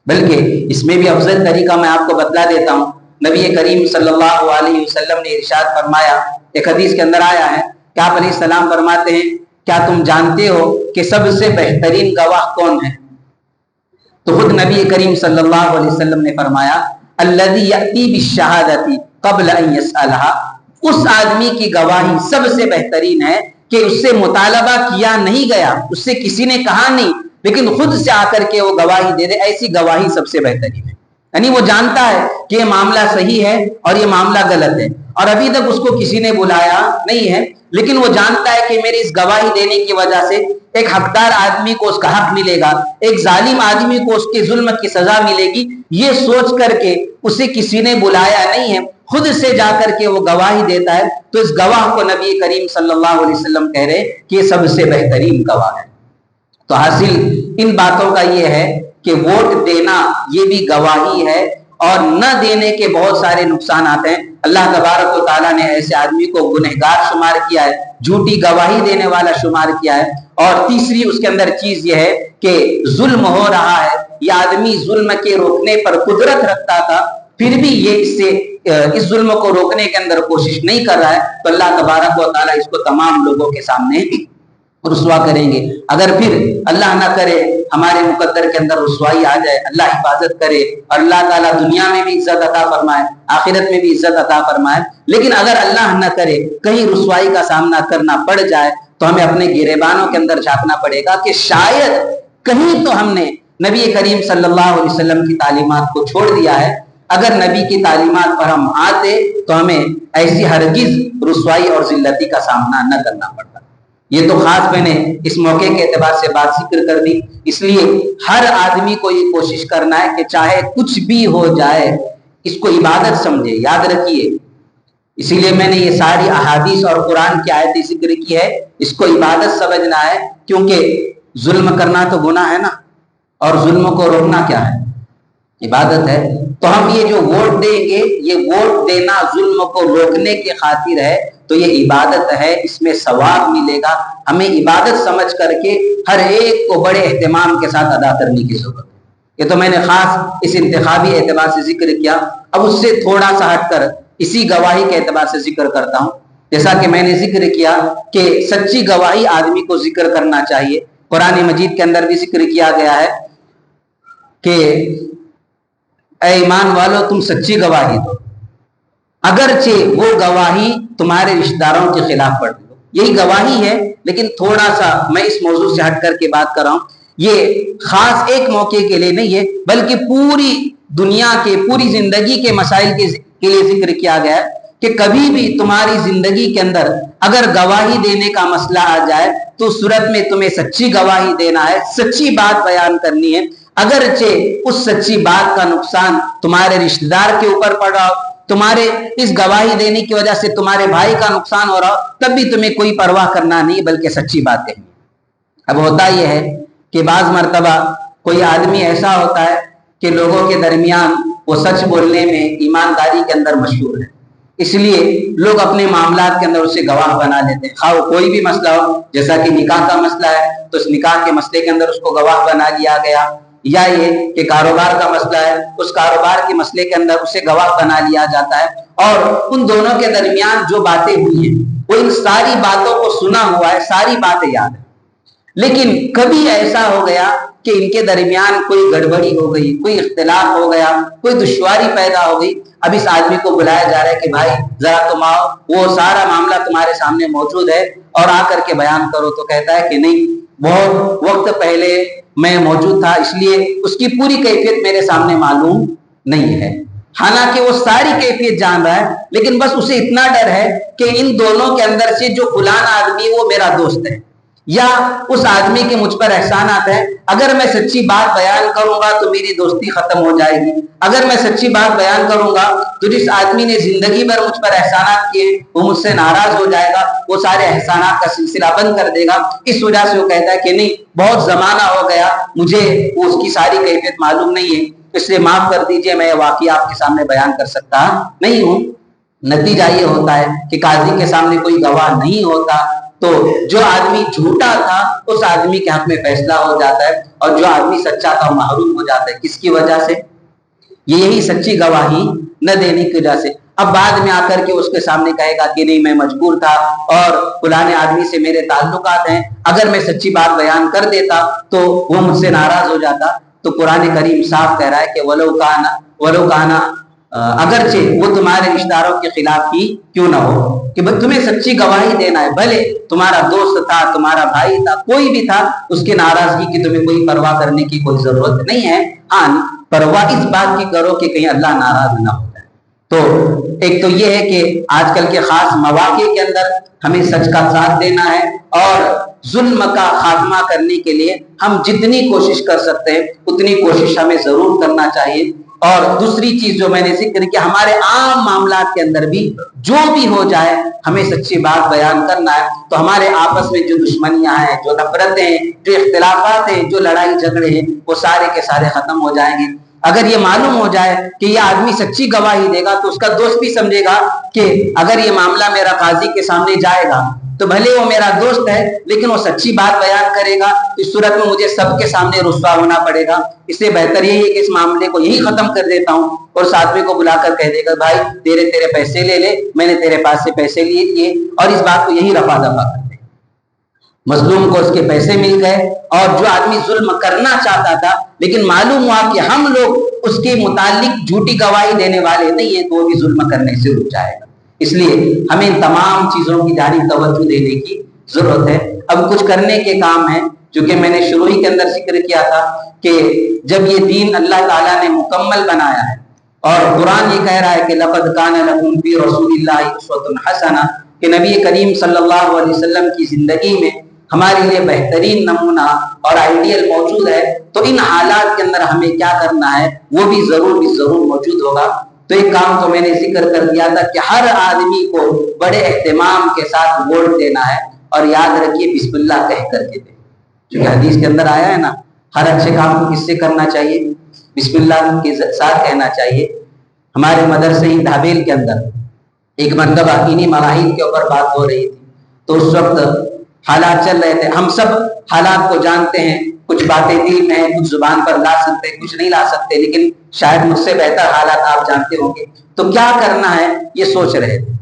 بلکہ اس میں بھی افضل طریقہ میں آپ کو بتلا دیتا ہوں. نبی کریم صلی اللہ علیہ وسلم نے ارشاد فرمایا, ایک حدیث کے اندر آیا ہے کہ آپ علیہ السلام فرماتے ہیں کیا تم جانتے ہو کہ سب سے بہترین گواہ کون ہے؟ تو خود نبی کریم صلی اللہ علیہ وسلم نے فرمایا الذی یأتی بالشہادۃ قبل ان یسألھا, اس آدمی کی گواہی سب سے بہترین ہے کہ اس سے مطالبہ کیا نہیں گیا, اس سے کسی نے کہا نہیں, لیکن خود سے آ کر کے وہ گواہی دے دے, ایسی گواہی سب سے بہترین ہے. یعنی وہ جانتا ہے کہ یہ معاملہ صحیح ہے اور یہ معاملہ غلط ہے, اور ابھی تک اس کو کسی نے بلایا نہیں ہے, لیکن وہ جانتا ہے کہ میری اس گواہی دینے کی وجہ سے ایک حقدار آدمی کو اس کا حق ملے گا, ایک ظالم آدمی کو اس کے ظلم کی سزا ملے گی. یہ سوچ کر کے اسے کسی نے بلایا نہیں ہے, خود سے جا کر کے وہ گواہی دیتا ہے, تو اس گواہ کو نبی کریم صلی اللہ علیہ وسلم کہہ رہے کہ یہ سب سے بہترین گواہ ہے. تو حاصل ان باتوں کا یہ ہے کہ ووٹ دینا یہ بھی گواہی ہے, اور نہ دینے کے بہت سارے نقصانات ہیں. اللہ تبارک و تعالیٰ نے ایسے آدمی کو گنہگار شمار کیا ہے, جھوٹی گواہی دینے والا شمار کیا ہے. اور تیسری اس کے اندر چیز یہ ہے کہ ظلم ہو رہا ہے, یہ آدمی ظلم کے روکنے پر قدرت رکھتا تھا, پھر بھی یہ اس ظلم کو روکنے کے اندر کوشش نہیں کر رہا ہے, تو اللہ تبارک و تعالیٰ اس کو تمام لوگوں کے سامنے رسوا کریں گے. اگر پھر اللہ نہ کرے ہمارے مقدر کے اندر رسوائی آ جائے, اللہ حفاظت کرے, اور اللہ تعالیٰ دنیا میں بھی عزت عطا فرمائے, آخرت میں بھی عزت عطا فرمائے, لیکن اگر اللہ نہ کرے کہیں رسوائی کا سامنا کرنا پڑ جائے تو ہمیں اپنے گریبانوں کے اندر جھانکنا پڑے گا کہ شاید کہیں تو ہم نے نبی کریم صلی اللہ علیہ وسلم کی تعلیمات کو چھوڑ دیا ہے. اگر نبی کی تعلیمات پر ہم آتے تو ہمیں ایسی ہرگز رسوائی اور ذلتی کا سامنا نہ کرنا پڑتا. یہ تو خاص میں نے اس موقع کے اعتبار سے بات ذکر کر دی, اس لیے ہر آدمی کو یہ کوشش کرنا ہے کہ چاہے کچھ بھی ہو جائے اس کو عبادت سمجھے. یاد رکھیے اسی لیے میں نے یہ ساری احادیث اور قرآن کی آیتیں ذکر کی ہے, اس کو عبادت سمجھنا ہے, کیونکہ ظلم کرنا تو گناہ ہے نا, اور ظلم کو روکنا کیا ہے, عبادت ہے. تو ہم یہ جو ووٹ دیں گے, یہ ووٹ دینا ظلم کو روکنے کی خاطر ہے, تو یہ عبادت ہے, اس میں ثواب ملے گا. ہمیں عبادت سمجھ کر کے ہر ایک کو بڑے اہتمام کے ساتھ ادا کرنے کی ضرورت ہے. یہ تو میں نے خاص اس انتخابی اعتبار سے ذکر کیا. اب اس سے تھوڑا سا ہٹ کر اسی گواہی کے اعتبار سے ذکر کرتا ہوں. جیسا کہ میں نے ذکر کیا کہ سچی گواہی آدمی کو ذکر کرنا چاہیے. قرآن مجید کے اندر بھی ذکر کیا گیا ہے کہ اے ایمان والو تم سچی گواہی دو. اگرچہ وہ گواہی تمہارے رشتہ داروں کے خلاف پڑ ہو. یہی گواہی ہے، لیکن تھوڑا سا میں اس موضوع سے ہٹ کر کے بات کر رہا ہوں. یہ خاص ایک موقع کے لیے نہیں ہے، بلکہ پوری دنیا کے، پوری زندگی کے مسائل کے لیے ذکر کیا گیا ہے کہ کبھی بھی تمہاری زندگی کے اندر اگر گواہی دینے کا مسئلہ آ جائے تو اس صورت میں تمہیں سچی گواہی دینا ہے، سچی بات بیان کرنی ہے. اگرچہ اس سچی بات کا نقصان تمہارے رشتہ دار کے اوپر پڑ رہا ہو، تمہارے اس گواہی دینے کی وجہ سے تمہارے بھائی کا نقصان ہو رہا ہو، تب بھی تمہیں کوئی پرواہ کرنا نہیں، بلکہ سچی بات کہنی. اب ہوتا یہ ہے کہ بعض مرتبہ کوئی آدمی ایسا ہوتا ہے کہ لوگوں کے درمیان وہ سچ بولنے میں، ایمانداری کے اندر مشہور ہے، اس لیے لوگ اپنے معاملات کے اندر اسے گواہ بنا لیتے ہیں. خواہ کوئی بھی مسئلہ ہو، جیسا کہ نکاح کا مسئلہ ہے تو اس نکاح کے مسئلے کے اندر اس کو گواہ بنا لیا گیا، یا یہ کہ کاروبار کا مسئلہ ہے، اس کاروبار کے مسئلے کے اندر اسے گواہ بنا لیا جاتا ہے. اور ان دونوں کے درمیان جو باتیں ہوئی ہیں وہ ان ساری باتوں کو سنا ہوا ہے، ساری باتیں یاد ہیں. لیکن کبھی ایسا ہو گیا کہ ان کے درمیان کوئی گڑبڑی ہو گئی، کوئی اختلاف ہو گیا، کوئی دشواری پیدا ہو گئی. اب اس آدمی کو بلایا جا رہا ہے کہ بھائی ذرا تم آؤ، وہ سارا معاملہ تمہارے سامنے موجود ہے اور آ کر کے بیان کرو. تو کہتا ہے کہ نہیں، بہت وقت پہلے میں موجود تھا، اس لیے اس کی پوری کیفیت میرے سامنے معلوم نہیں ہے. حالانکہ وہ ساری کیفیت جان رہا ہے، لیکن بس اسے اتنا ڈر ہے کہ ان دونوں کے اندر سے جو فلاں آدمی وہ میرا دوست ہے، یا اس آدمی کے مجھ پر احسانات ہیں، اگر میں سچی بات بیان کروں گا تو میری دوستی ختم ہو جائے گی. اگر میں سچی بات بیان کروں گا تو جس آدمی نے زندگی بھر مجھ پر احسانات کیے وہ مجھ سے ناراض ہو جائے گا، وہ سارے احسانات کا سلسلہ بند کر دے گا. اس وجہ سے وہ کہتا ہے کہ نہیں، بہت زمانہ ہو گیا، مجھے اس کی ساری کیفیت معلوم نہیں ہے، اس لیے معاف کر دیجئے، میں واقعی آپ کے سامنے بیان کر سکتا نہیں ہوں. نتیجہ یہ ہوتا ہے کہ قاضی کے سامنے کوئی گواہ نہیں ہوتا، تو جو آدمی جھوٹا تھا اس آدمی کے حق میں فیصلہ ہو جاتا ہے، اور جو آدمی سچا تھا وہ محروم ہو جاتا ہے. کس کی وجہ سے؟ یہی سچی گواہی نہ دینے کی وجہ سے. اب بعد میں آ کر کے اس کے سامنے کہے گا کہ نہیں، میں مجبور تھا اور فلانے آدمی سے میرے تعلقات ہیں، اگر میں سچی بات بیان کر دیتا تو وہ مجھ سے ناراض ہو جاتا. تو قرآن کریم صاف کہہ رہا ہے کہ ولو کانا اگرچہ وہ تمہارے رشتہ داروں کے خلاف ہی کیوں نہ ہو، کہ تمہیں سچی گواہی دینا ہے، بھلے تمہارا دوست تھا، تمہارا بھائی تھا، کوئی بھی تھا، اس کے ناراضگی کی تمہیں کوئی پرواہ کرنے کی کوئی ضرورت نہیں ہے. ہاں، پرواہ اس بات کی کرو کہ کہیں اللہ ناراض نہ ہو جائے. تو ایک تو یہ ہے کہ آج کل کے خاص مواقع کے اندر ہمیں سچ کا ساتھ دینا ہے، اور ظلم کا خاتمہ کرنے کے لیے ہم جتنی کوشش کر سکتے ہیں اتنی کوشش ہمیں ضرور کرنا چاہیے. اور دوسری چیز جو میں نے ذکر کی، ہمارے عام معاملات کے اندر بھی جو بھی ہو جائے ہمیں سچی بات بیان کرنا ہے، تو ہمارے آپس میں جو دشمنیاں ہیں، جو نفرتیں ہیں، جو اختلافات ہیں، جو لڑائی جھگڑے ہیں، وہ سارے کے سارے ختم ہو جائیں گے. اگر یہ معلوم ہو جائے کہ یہ آدمی سچی گواہی دے گا تو اس کا دوست بھی سمجھے گا کہ اگر یہ معاملہ میرا قاضی کے سامنے جائے گا تو بھلے وہ میرا دوست ہے لیکن وہ سچی بات بیان کرے گا، اس صورت میں مجھے سب کے سامنے رسوا ہونا پڑے گا. اس سے بہتر یہی ہے کہ اس معاملے کو یہی ختم کر دیتا ہوں، اور اس آدمی کو بلا کر کہہ دے گا بھائی تیرے پیسے لے لے، میں نے تیرے پاس سے پیسے لیے، اور اس بات کو یہی رفع دفع کر دے. مظلوم کو اس کے پیسے مل گئے، اور جو آدمی ظلم کرنا چاہتا تھا لیکن معلوم ہوا کہ ہم لوگ اس کے متعلق جھوٹی گواہی دینے والے نہیں ہیں، تو وہ بھی ظلم کرنے سے رک جائے گا. اس لیے ہمیں تمام چیزوں کی جانب توجہ دینے کی ضرورت ہے. اب کچھ کرنے کے کام ہیں، چونکہ میں نے شروع ہی کے اندر ذکر کیا تھا کہ جب یہ دین اللہ تعالیٰ نے مکمل بنایا ہے، اور قرآن یہ کہہ رہا ہے کہ لقد کان لکم فی رسول اللہ اسوۃ حسنہ، کہ نبی کریم صلی اللہ علیہ وسلم کی زندگی میں ہمارے لیے بہترین نمونہ اور آئیڈیل موجود ہے. تو ان حالات کے اندر ہمیں کیا کرنا ہے وہ بھی ضرور موجود ہوگا. تو ایک کام تو میں نے ذکر کر دیا تھا کہ ہر آدمی کو بڑے اہتمام کے ساتھ ووٹ دینا ہے، اور یاد رکھیے بسم اللہ کہہ کر کے دیں، کیونکہ حدیث کے اندر آیا ہے نا، ہر اچھے کام کو کس سے کرنا چاہیے؟ بسم اللہ کے ساتھ کہنا چاہیے. ہمارے مدرسے ہی دھابیل کے اندر ایک مرتبہ انہی مراحل کے اوپر بات ہو رہی تھی، تو اس وقت حالات چل رہے تھے. ہم سب حالات کو جانتے ہیں، کچھ باتیں دل میں ہیں، کچھ زبان پر لا سکتے، کچھ نہیں لا سکتے، لیکن شاید مجھ سے بہتر حالات آپ جانتے ہوں گے. تو کیا کرنا ہے یہ سوچ رہے تھے.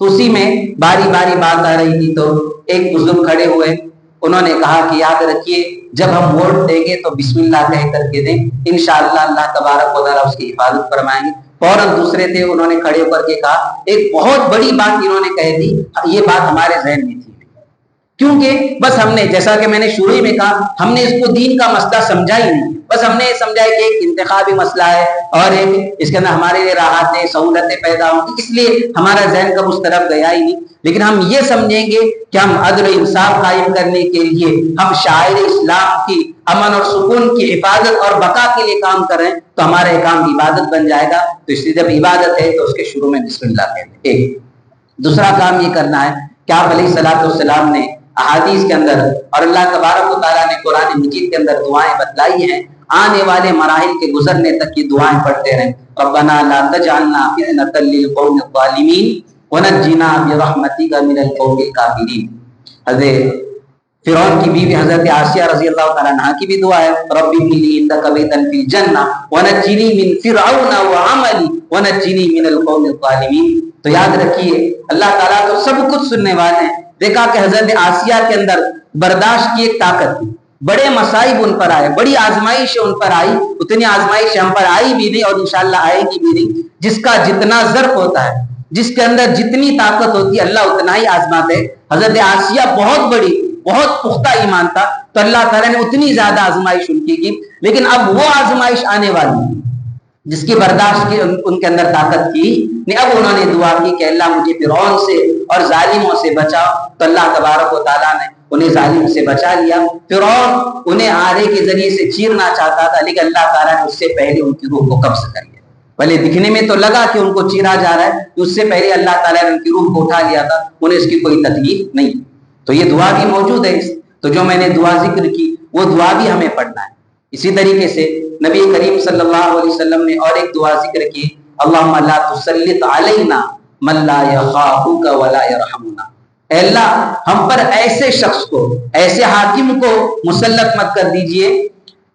تو اسی میں باری باری بات آ رہی تھی، تو ایک بزرگ کھڑے ہوئے، انہوں نے کہا کہ یاد رکھیے جب ہم ووٹ دیں گے تو بسم اللہ کہہ کر کے دیں، انشاءاللہ اللہ تبارک و تعالیٰ اس کی حفاظت فرمائیں گے. فوراً دوسرے تھے, انہوں نے کھڑے ہو کر کے کہا, ایک بہت بڑی بات انہوں نے کہہ دی, یہ بات ہمارے ذہن میں تھی, کیونکہ بس ہم نے, جیسا کہ میں نے شروع میں کہا, ہم نے اس کو دین کا مسئلہ سمجھا ہی نہیں, بس ہم نے یہ سمجھا ہے کہ ایک انتخابی مسئلہ ہے اور ایک اس کے اندر ہمارے لیے راحتیں سہولتیں پیدا ہوں گی, اس لیے ہمارا ذہن کب اس طرف گیا ہی نہیں. لیکن ہم یہ سمجھیں گے کہ ہم عدل و انصاف قائم کرنے کے لیے ہم شاعر اسلام کی امن اور سکون کی حفاظت اور بقا کے لیے کام کریں تو ہمارا یہ کام عبادت بن جائے گا. تو اس لیے جب عبادت ہے تو اس کے شروع میں بسم اللہ کہتے ہیں. ایک دوسرا کام یہ کرنا ہے کہ آپ علیہ الصلوۃ والسلام نے احادیث کے اندر اور اللہ تبارک و تعالیٰ نے قرآن مجید کے اندر دعائیں بتلائی ہیں, آنے والے مراحل کے گزرنے تک یہ دعائیں پڑھتے رہیں. ربنا لا تجعلنا فتنة للقوم الظالمین ونجنا برحمتک من القوم الکافرین. حضرت فرعون کی بیوی حضرت آسیہ رضی اللہ تعالیٰ عنہا کی بھی دعا ہے, ربی ابن لی عندک بیتا فی الجنہ ونجنی من فرعون وعملی ونجنی من القوم الظالمین. تو یاد رکھیے اللہ تعالیٰ تو سب کچھ سننے والے ہیں. دیکھا کہ حضرت آسیہ کے اندر برداشت کی ایک طاقت تھی, بڑے مصائب ان پر آئے, بڑی آزمائش ان پر آئی, اتنی آزمائش ہم پر آئی بھی نہیں اور انشاءاللہ آئے گی بھی نہیں. جس کا جتنا ظرف ہوتا ہے, جس کے اندر جتنی طاقت ہوتی ہے, اللہ اتنا ہی آزماتے ہے. حضرت آسیہ بہت بڑی, بہت پختہ ایمان تھا, تو اللہ تعالیٰ نے اتنی زیادہ آزمائش ان کی. لیکن اب وہ آزمائش آنے والی جس کی برداشت کی ان کے اندر طاقت تھی نہیں, اب انہوں نے دعا کی کہ اللہ مجھے فرعون سے اور ظالموں سے بچاؤ. تو اللہ تبارک و تعالیٰ نے انہیں ظالم سے بچا لیا. فرعون انہیں آرے کے ذریعے سے چیرنا چاہتا تھا, لیکن اللہ تعالیٰ نے اس سے پہلے ان کی روح کو قبض کر لیا. پہلے دکھنے میں تو لگا کہ ان کو چیرا جا رہا ہے, اس سے پہلے اللہ تعالیٰ نے ان کی روح کو اٹھا لیا تھا, انہیں اس کی کوئی تکلیف نہیں. تو یہ دعا بھی موجود ہے. تو جو میں نے دعا ذکر کی وہ دعا بھی ہمیں پڑھنا ہے. اسی طریقے سے نبی کریم صلی اللہ علیہ وسلم نے اور ایک دعا ذکر کی, اللہم لا تسلط علینا من لا یخافک ولا یرحمنا. اے اللہ ہم پر ایسے شخص کو, ایسے حاکم کو مسلط مت کر دیجئے,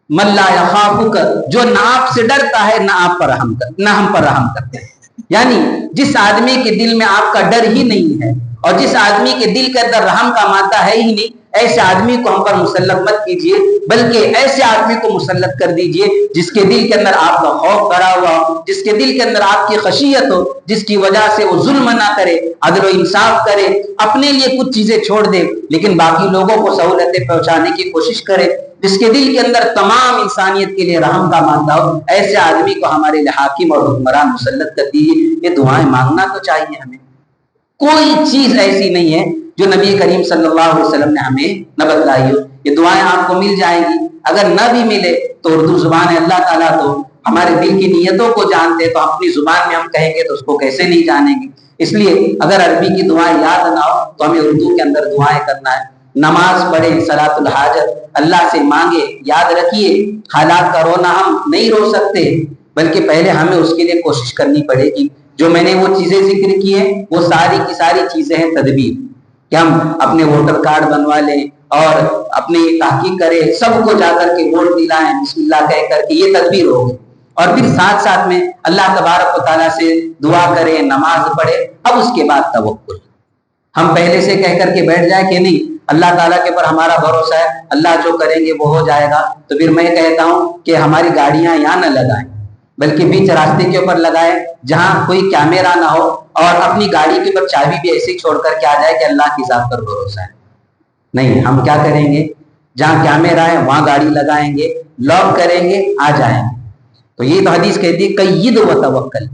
من لا یخافک, جو نہ آپ سے ڈرتا ہے نہ آپ پر رحم کر, نہ ہم پر رحم کرتے ہیں. یعنی جس آدمی کے دل میں آپ کا ڈر ہی نہیں ہے اور جس آدمی کے دل کے اندر رحم کا مادہ ہے ہی نہیں, ایسے آدمی کو ہم پر مسلط مت کیجئے, بلکہ ایسے آدمی کو مسلط کر دیجئے جس کے دل کے اندر آپ کا خوف بھرا ہوا ہو, جس کے دل کے اندر آپ کی خشیت ہو, جس کی وجہ سے وہ ظلم نہ کرے, عدل و انصاف کرے, اپنے لیے کچھ چیزیں چھوڑ دے لیکن باقی لوگوں کو سہولتیں پہنچانے کی کوشش کرے, جس کے دل کے اندر تمام انسانیت کے لیے رحم کا مادہ ہو. ایسے آدمی کو ہمارے لیے حاکم اور حکمران مسلط کر دیجیے. یہ دعائیں مانگنا تو چاہیے ہمیں. کوئی چیز ایسی نہیں ہے جو نبی کریم صلی اللہ علیہ وسلم نے ہمیں نہ بتلائی ہو. یہ دعائیں آپ کو مل جائیں گی. اگر نہ بھی ملے تو اردو زبان ہے, اللہ تعالیٰ تو ہمارے دل کی نیتوں کو جانتے, تو اپنی زبان میں ہم کہیں گے تو اس کو کیسے نہیں جانیں گے. اس لیے اگر عربی کی دعائیں یاد نہ ہو تو ہمیں اردو کے اندر دعائیں کرنا ہے. نماز پڑھے, صلاۃ الحاجت اللہ سے مانگے. یاد رکھیے حالات کا رونا ہم نہیں رو سکتے, بلکہ پہلے ہمیں اس کے لیے کوشش کرنی پڑے گی. جو میں نے وہ چیزیں ذکر کی ہیں وہ ساری کی ساری چیزیں ہیں تدبیر, کہ ہم اپنے ووٹر کارڈ بنوا لیں اور اپنی تحقیق کریں, سب کو جا کر کے ووٹ دلائیں بسم اللہ کہہ کر کے, یہ تدبیر ہوگی. اور پھر ساتھ ساتھ میں اللہ تبارک و تعالیٰ سے دعا کریں, نماز پڑھے. اب اس کے بعد توکل. ہم پہلے سے کہہ کر کے بیٹھ جائیں کہ نہیں اللہ تعالیٰ کے پر ہمارا بھروسہ ہے, اللہ جو کریں گے وہ ہو جائے گا, تو پھر میں کہتا ہوں کہ ہماری گاڑیاں یہاں نہ لگائیں, بلکہ بیچ راستے کے اوپر لگائیں جہاں کوئی کیمرہ نہ ہو, اور اپنی گاڑی کے اوپر چابی بھی ایسے چھوڑ کر کے آ جائے کہ اللہ کی ذات پر بھروسہ ہے. نہیں, ہم کیا کریں گے, جہاں کیمرہ ہے وہاں گاڑی لگائیں گے, لاک کریں گے, آ جائیں گے. تو یہ تو حدیث کہتی ہے قید و توکل,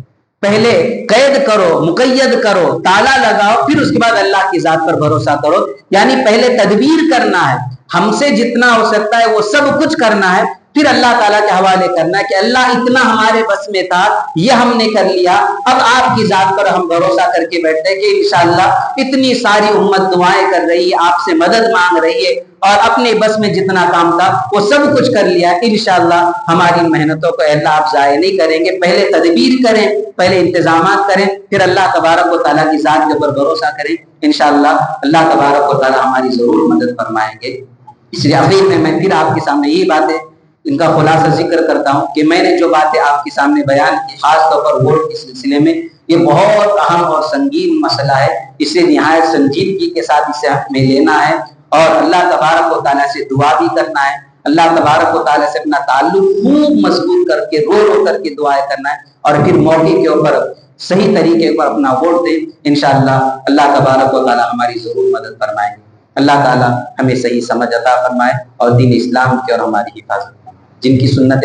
پہلے قید کرو, مقید کرو, تالا لگاؤ, پھر اس کے بعد اللہ کی ذات پر بھروسہ کرو. یعنی پہلے تدبیر کرنا ہے, ہم سے جتنا ہو سکتا ہے وہ سب کچھ کرنا ہے, پھر اللہ تعالیٰ کے حوالے کرنا ہے کہ اللہ اتنا ہمارے بس میں تھا, یہ ہم نے کر لیا, اب آپ کی ذات پر ہم بھروسہ کر کے بیٹھتے ہیں کہ انشاءاللہ اتنی ساری امت دعائیں کر رہی ہے, آپ سے مدد مانگ رہی ہے, اور اپنے بس میں جتنا کام تھا وہ سب کچھ کر لیا. انشاءاللہ ہماری محنتوں کو اللہ آپ ضائع نہیں کریں گے. پہلے تدبیر کریں, پہلے انتظامات کریں, پھر اللہ تبارک و تعالیٰ کی ذات کے اوپر بھروسہ کریں. انشاءاللہ اللہ تبارک و تعالیٰ ہماری ضرور مدد فرمائیں گے. اس لیے آخر میں پھر آپ کے سامنے یہی باتیں ان کا خلاصہ ذکر کرتا ہوں کہ میں نے جو باتیں آپ کے سامنے بیان کی, خاص طور پر ووٹ کے سلسلے میں, یہ بہت اہم اور سنگین مسئلہ ہے. اسے نہایت سنجیدگی کے ساتھ اسے ہمیں لینا ہے اور اللہ تبارک و تعالیٰ سے دعا بھی کرنا ہے. اللہ تبارک و تعالیٰ سے اپنا تعلق خوب مضبوط کر کے رو رو کر کے دعائیں کرنا ہے. اور پھر موقع کے اوپر صحیح طریقے پر اپنا ووٹ دیں. انشاءاللہ اللہ تبارک و تعالی ہماری ضرور مدد فرمائیں گے. اللہ تعالی ہمیں صحیح سمجھ عطا فرمائے اور دین اسلام کی اور ہماری حفاظت. جن کی سنت